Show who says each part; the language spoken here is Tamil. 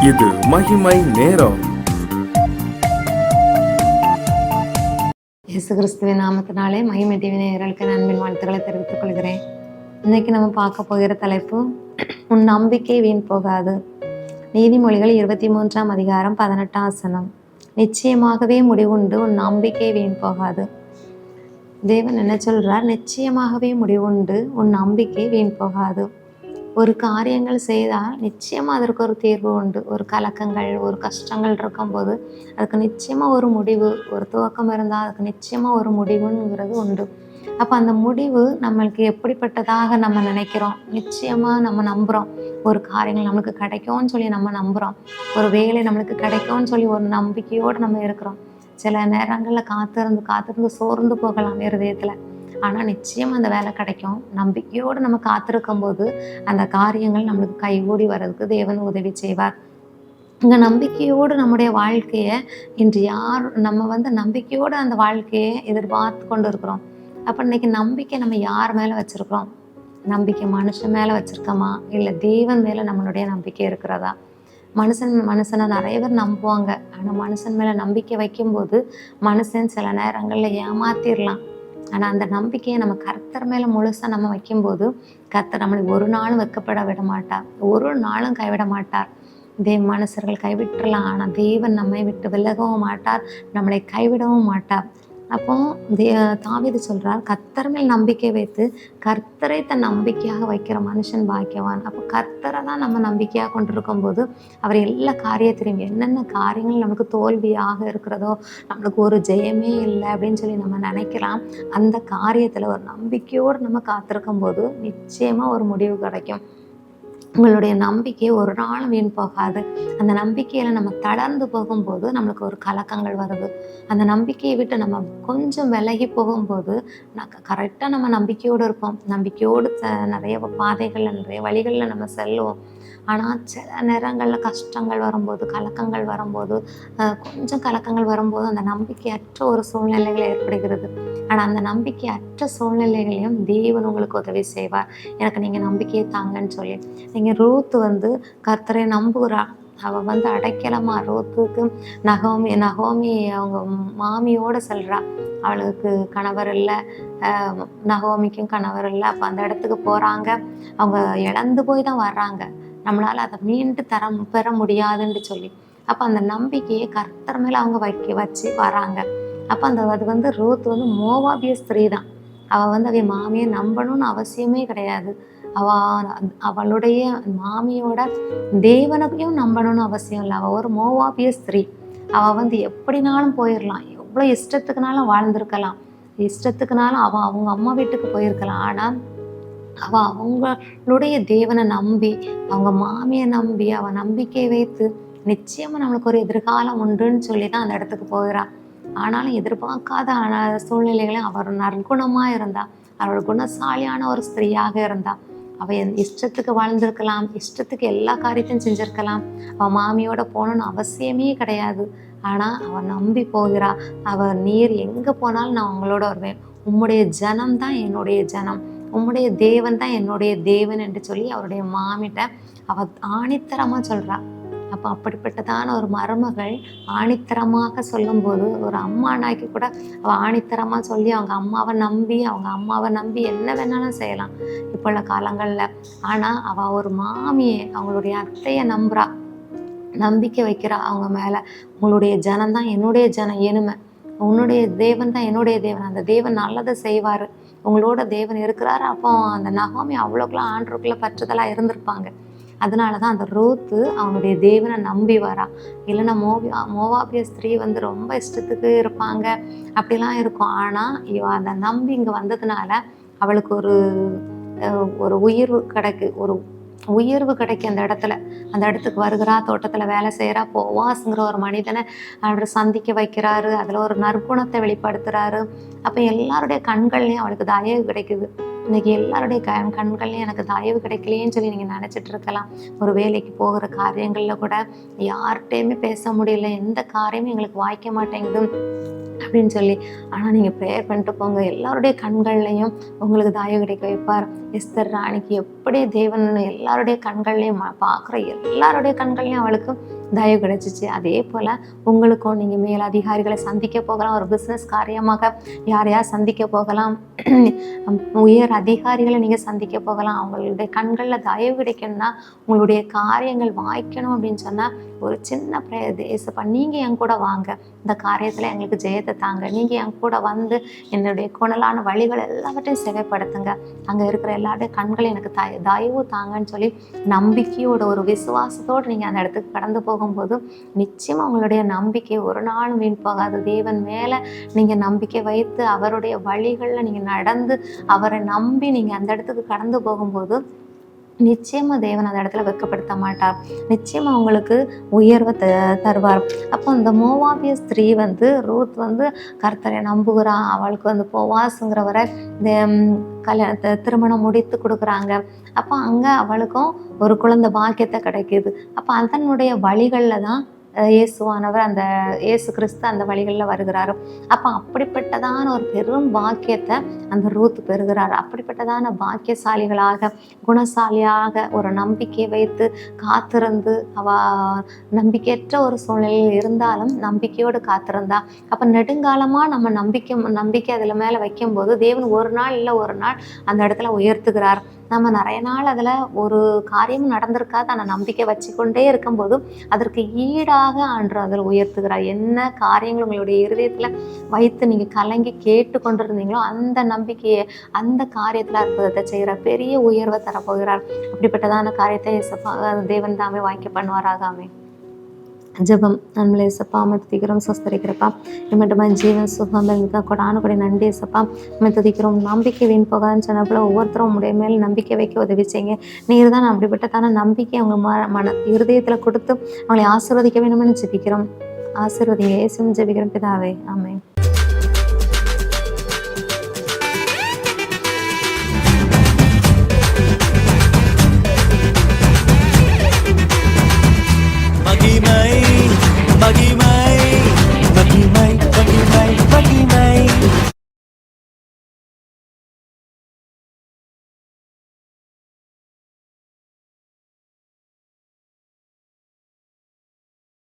Speaker 1: இது மகிமை நேரம்.
Speaker 2: இயேசு கிறிஸ்துவின் நாமத்தினாலே மகிமை டிவி நேயர்களுக்கு அன்பின் வாழ்த்துக்களை தெரிவித்துக் கொள்கிறேன். இன்னைக்கு நம்ம பார்க்க போகிற தலைப்பு, உன் நம்பிக்கை வீண் போகாது. நீதிமொழிகள் 23ஆம் அதிகாரம் 18ஆம் வசனம். நிச்சயமாகவே முடிவுண்டு, உன் நம்பிக்கை வீண் போகாது. தேவன் என்ன சொல்றார்? நிச்சயமாகவே முடிவுண்டு, உன் நம்பிக்கை வீண் போகாது. ஒரு காரியங்கள் செய்தால் நிச்சயமாக அதற்கு ஒரு தீர்வு உண்டு. ஒரு கலக்கங்கள், ஒரு கஷ்டங்கள் இருக்கும்போது அதுக்கு நிச்சயமாக ஒரு முடிவு, ஒரு துவக்கம் இருந்தால் அதுக்கு நிச்சயமாக ஒரு முடிவுங்கிறது உண்டு. அப்போ அந்த முடிவு நம்மளுக்கு எப்படிப்பட்டதாக நம்ம நினைக்கிறோம், நிச்சயமாக நம்ம நம்புகிறோம். ஒரு காரியங்கள் நம்மளுக்கு கிடைக்கும்னு சொல்லி நம்ம நம்புகிறோம். ஒரு வேலை நம்மளுக்கு கிடைக்கும்னு சொல்லி ஒரு நம்பிக்கையோடு நம்ம இருக்கிறோம். சில நேரங்களில் காத்திருந்து சோர்ந்து போகலாம் இருதயத்தில். ஆனால் நிச்சயம் அந்த வேலை கிடைக்கும். நம்பிக்கையோடு நம்ம காத்திருக்கும் போது அந்த காரியங்கள் நம்மளுக்கு கைகூடி வர்றதுக்கு தேவன் உதவி செய்வார். இங்கே நம்பிக்கையோடு நம்முடைய வாழ்க்கையை இன்று நம்ம நம்பிக்கையோடு அந்த வாழ்க்கையை எதிர்பார்த்து கொண்டு இருக்கிறோம். அப்போ இன்னைக்கு நம்பிக்கை நம்ம யார் மேலே வச்சுருக்கிறோம்? நம்பிக்கை மனுஷன் மேலே வச்சுருக்கோமா, இல்லை தேவன் மேலே நம்மளுடைய நம்பிக்கை இருக்கிறதா? மனுஷனை நிறைய பேர் நம்புவாங்க. ஆனால் மனுஷன் மேலே நம்பிக்கை வைக்கும்போது மனுஷன் சில நேரங்களில் ஏமாத்திடலாம். ஆனால் அந்த நம்பிக்கையை நம்ம கர்த்தர் மேலே முழுசாக நம்ம வைக்கும்போது கர்த்தர் நம்மளை ஒரு நாளும் வெட்கப்பட விட மாட்டார், ஒரு நாளும் கைவிட மாட்டார். மனுஷர்கள் கைவிட்டுறலாம், ஆனால் தேவன் நம்மை விட்டு விலகவும் மாட்டார், நம்மளை கைவிடவும் மாட்டார். அப்போ தாவீது சொல்றார், கர்த்தர் மேல் நம்பிக்கை வைத்து கர்த்தரை தன் நம்பிக்கையாக வைக்கிற மனுஷன் பாக்கியவான். அப்போ கர்த்தரை தான் நம்ம நம்பிக்கையாக கொண்டிருக்கும் போது அவர் எல்லா காரியத்திலையும், என்னென்ன காரியங்கள் நமக்கு தோல்வியாக இருக்கிறதோ, நம்மளுக்கு ஒரு ஜெயமே இல்லை அப்படின்னு சொல்லி நம்ம நினைக்கலாம், அந்த காரியத்தில் ஒரு நம்பிக்கையோடு நம்ம காத்திருக்கும் போது நிச்சயமாக ஒரு முடிவு கிடைக்கும். உங்களுடைய நம்பிக்கை ஒரு நாளும் வீண் போகாது. அந்த நம்பிக்கையில் நம்ம தளர்ந்து போகும்போது நம்மளுக்கு ஒரு கலக்கங்கள் வருது. அந்த நம்பிக்கையை விட்டு நம்ம கொஞ்சம் விலகி போகும்போது கரெக்டாக நம்ம நம்பிக்கையோடு இருப்போம். நம்பிக்கையோடு நிறைய பாதைகளில், நிறைய வழிகளில் நம்ம செல்லுவோம். ஆனால் சில நேரங்களில் கஷ்டங்கள் வரும்போது, கலக்கங்கள் வரும்போது, கொஞ்சம் கலக்கங்கள் வரும்போது அந்த நம்பிக்கையற்ற ஒரு சூழ்நிலைகள் ஏற்படுகிறது. ஆனால் அந்த நம்பிக்கையற்ற சூழ்நிலைகளையும் தேவன் உங்களுக்கு உதவி செய்வார். எனக்கு நீங்கள் நம்பிக்கையை தாங்கன்னு சொல்லி. நீங்கள் ரூத்து கர்த்தரை நம்புகிறா. அவள் அடைக்கலமா ரூத்துக்கு நகோமி அவங்க மாமியோடு செல்றா. அவளுக்கு கணவர் இல்லை, நகோமிக்கும் கணவர் இல்லை. அப்போ அந்த இடத்துக்கு போகிறாங்க. அவங்க இழந்து போய் தான் வர்றாங்க. நம்மளால் அதை மீண்டு பெற முடியாதுன்னு சொல்லி. அப்போ அந்த நம்பிக்கையை கர்த்தர் மேலே அவங்க வச்சு வராங்க. அப்போ அது ரூத் மோவாபிய ஸ்திரீ தான். அவள் அவ மாமியை நம்பணும்னு அவசியமே கிடையாது. அவளுடைய மாமியோட தேவனையும் நம்பணும்னு அவசியம் இல்லை. அவள் ஒரு மோவாபிய ஸ்திரீ. அவள் எப்படினாலும் போயிடலாம், எவ்வளோ இஷ்டத்துக்குனாலும் வாழ்ந்திருக்கலாம், இஷ்டத்துக்குனாலும் அவங்க அம்மா வீட்டுக்கு போயிருக்கலாம். ஆனால் அவங்களுடைய தேவனை நம்பி, அவங்க மாமியை நம்பி, அவள் நம்பிக்கை வைத்து நிச்சயமாக நம்மளுக்கு ஒரு எதிர்காலம் உண்டுன்னு சொல்லி தான் அந்த இடத்துக்கு போகிறாள். ஆனாலும் எதிர்பார்க்காத சூழ்நிலைகளையும் அவர் நற்குணமாக இருந்தா, அவள் குணசாலியான ஒரு ஸ்திரீயாக இருந்தா. அவள் இஷ்டத்துக்கு வாழ்ந்திருக்கலாம், இஷ்டத்துக்கு எல்லா காரியத்தையும் செஞ்சிருக்கலாம். அவள் மாமியோட போகணுன்னு அவசியமே கிடையாது. ஆனால் அவள் நம்பி போகிறா. நீர் எங்கே போனாலும் நான் உங்களோட வருவேன், உம்முடைய ஜனம் தான் என்னுடைய ஜனம், உம்முடைய தேவன் தான் என்னுடைய தேவன் என்று சொல்லி அவருடைய மாமிட்ட அவள் ஆணித்தரமாக சொல்கிறா. அப்போ அப்படிப்பட்டதான ஒரு மருமகள் ஆணித்தரமாக சொல்லும்போது, ஒரு அம்மானாக்கி கூட அவள் ஆணித்தரமாக சொல்லி அவங்க அம்மாவை நம்பி என்ன வேணாலும் செய்யலாம் இப்போ உள்ள காலங்களில். ஆனால் அவள் ஒரு மாமியை, அவங்களுடைய அத்தையை நம்புறா, நம்பிக்கை வைக்கிறா அவங்க மேலே. உங்களுடைய ஜனம்தான் என்னுடைய ஜனம், எனுமை உன்னுடைய தேவன் தான் என்னுடைய தேவன், அந்த தேவன் நல்லதை செய்வார், உங்களோட தேவன் இருக்கிறாரு. அப்போ அந்த நகோமி அவ்வளோக்குலாம் ஆண்டருக்குள்ள பற்றுதலாக இருந்திருப்பாங்க. அதனால தான் அந்த ரூத்து அவனுடைய தேவனை நம்பி வரா. இல்லைன்னா மோவாபிய ஸ்திரீ ரொம்ப இஷ்டத்துக்கு இருப்பாங்க, அப்படிலாம் இருக்கும். ஆனால் அந்த நம்பி இங்கே வந்ததுனால அவளுக்கு ஒரு உயர்வு கிடைக்கு. அந்த இடத்துக்கு வருகிறா, தோட்டத்தில் வேலை செய்கிறா. போவாஸ்ங்கிற ஒரு மனிதனை அவர் சந்திக்க வைக்கிறாரு, அதில் ஒரு நற்குணத்தை வெளிப்படுத்துகிறாரு. அப்போ எல்லாருடைய கண்கள்லையும் அவளுக்கு தயவு கிடைக்குது. இன்னைக்கு எல்லாருடைய கண்கள்லையும் எனக்கு தயவு கிடைக்கலையேன்னு சொல்லி நீங்கள் நினச்சிட்டு இருக்கலாம். ஒரு வேலைக்கு போகிற காரியங்களில் கூட யார்கிட்டையுமே பேச முடியல, எந்த காரியமும் எங்களுக்கு வாய்க்க மாட்டேங்குது அப்படின்னு சொல்லி. ஆனால் நீங்கள் ப்ரேயர் பண்ணிட்டு போங்க, எல்லாருடைய கண்கள்லையும் உங்களுக்கு தயவு கிடைக்க வைப்பார். எஸ்தர் ராணிக்கு எப்படி தேவன் எல்லாருடைய கண்கள்லையும் பார்க்குற எல்லாருடைய கண்கள்லையும் அவளுக்கு தயவு கிடைச்சிச்சு. அதே போல் உங்களுக்கும் நீங்கள் மேல் அதிகாரிகளை சந்திக்க போகலாம், ஒரு பிஸ்னஸ் காரியமாக யாரையா சந்திக்க போகலாம், உயர் அதிகாரிகளை நீங்கள் சந்திக்க போகலாம். அவங்களுடைய கண்களில் தயவு கிடைக்கணும்னா, உங்களுடைய காரியங்கள் வாய்க்கணும் அப்படின்னு சொன்னால் ஒரு சின்ன பிரதேசப்பா, நீங்கள் என் கூட வாங்க, இந்த காரியத்தில் எங்களுக்கு ஜெயத்தை தாங்க, நீங்கள் என் கூட வந்து என்னுடைய குணலான வழிகள் எல்லாவற்றையும் சேவைப்படுத்துங்க, அங்கே இருக்கிற எல்லாருடைய கண்களையும் எனக்கு தயவு தாங்கன்னு சொல்லி நம்பிக்கையோட ஒரு விசுவாசத்தோடு நீங்கள் அந்த இடத்துக்கு கடந்து போகும்போது நிச்சயமாக உங்களுடைய நம்பிக்கை ஒரு நாளும் வீண் போகாது. தேவன் மேலே நீங்கள் நம்பிக்கை வைத்து அவருடைய வழிகளில் நீங்கள் நடந்து அவரை நம்பி நீங்கள் அந்த இடத்துக்கு கடந்து போகும்போது நிச்சயமா தேவன் அந்த இடத்துல வெட்கப்படுத்த மாட்டார். நிச்சயமா உங்களுக்கு உயர்வை தருவார். அப்போ இந்த மோவாபிய ஸ்திரீ ரூத் கர்த்தரை நம்புகிறா. அவளுக்கு போவாஸுங்கிறவரை திருமணம் முடித்து கொடுக்குறாங்க. அப்போ அங்கே அவளுக்கும் ஒரு குழந்தை பாக்கியத்தை கிடைக்குது. அப்போ அதனுடைய வழிகளில் தான் இயேசுவானவர் அந்த இயேசு கிறிஸ்து அந்த வழிகளில் வருகிறாரு. அப்போ அப்படிப்பட்டதான ஒரு பெரும் பாக்கியத்தை அந்த ரூத் பெறுகிறார். அப்படிப்பட்டதான பாக்கியசாலிகளாக குணசாலியாக ஒரு நம்பிக்கை வைத்து காத்திருந்து நம்பிக்கையற்ற ஒரு சூழ்நிலையில் இருந்தாலும் நம்பிக்கையோடு காத்திருந்தா. அப்போ நெடுங்காலமாக நம்ம நம்பிக்கை அதில் மேலே வைக்கும்போது தேவன் ஒரு நாள் இல்லை ஒரு நாள் அந்த இடத்துல உயர்த்துகிறார். நம்ம நிறைய நாள் அதில் ஒரு காரியமும் நடந்திருக்காது, ஆனால் நம்பிக்கை வச்சுக்கொண்டே இருக்கும்போது அதற்கு ஈடாக ஆண்டு அதில் உயர்த்துகிறார். என்ன காரியங்கள் உங்களுடைய இருதயத்தில் வைத்து நீங்கள் கலங்கி கேட்டு கொண்டிருந்தீங்களோ அந்த நம்பிக்கையை அந்த காரியத்தில் அற்புதத்தை செய்கிறார், பெரிய உயர்வை தரப்போகிறார். அப்படிப்பட்டதான காரியத்தை தேவன் தாமே வாய்க்க பண்ணுவாராக. ஆமென். ஜபம். நம்மளே ஏசப்பா அம்மை துதிக்கிறோம், சொஸ்தரிக்கிறப்பா. இம்மட்டுமா ஜீவன் சுகம் கொடானுபடி நன்றி ஏசப்பா. அம்மை துதிக்கிறோம். நம்பிக்கை வீண் போகாதுன்னு சொன்னப்போல ஒவ்வொருத்தரும் உடைய மேல் நம்பிக்கை வைக்க உதவி செய்யுங்க. நீர் தான் அப்படிப்பட்டதான நம்பிக்கை அவங்க இருதயத்தில் கொடுத்து அவங்களை ஆசீர்வதிக்க வேண்டும்னு ஜெபிக்கிறோம். ஆசீர்வதிங்க. இயேசுவின் ஜெபிக்கிறோம் பிதாவே. ஆமென்.